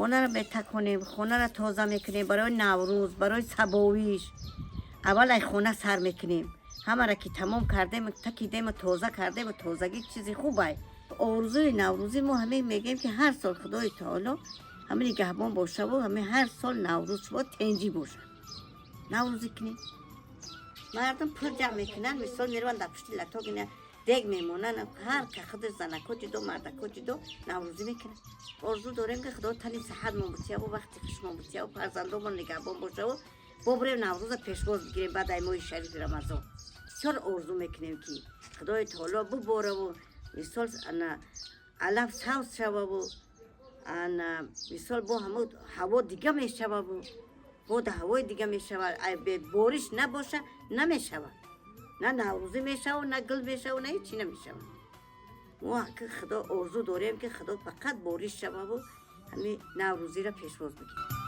خونه را بتکونیم، خونه را تازه میکنیم برای نوروز، برای سباویش. اول ای خونه سر میکنیم، همه را که تمام کردیم تکیدیم و تازه کردیم و تازگی چیزی خوبه. آرزوی نوروزی ما همه میگیم که هر سال خدای تعالی همه نگهبان باشه و همه هر سال نوروز شما تنجی باشه. نوروزی کنیم مردم پول جمع میکنن، مثال میروند در پشت لطاق دیگ میمونن، هر که خودش زنکاتی دو مردکاتی دو نوروزی میکنن. آرزو داریم که خدا تنی صحت ما بسیار و وقتی خشما بسیار و فرزندان نگهبان باشه و ببریم نوروز پیشواز بگیریم بعد ماه شریف رمضان. بسیار آرزو میکنیم که خدای تعالی بباره و مثال علف سوز شوه و مثال با همه هوا دیگه میشوه و بود هوای دیگه میشوه. بارش نباشه نمیشوه، نه نوروزی میشوه نه گل میشوه نه هیچی نمیشوه. ما که خدا آرزو داریم که خدا فقط بارش شوه و همین نوروزی را پیشواز بگیریم.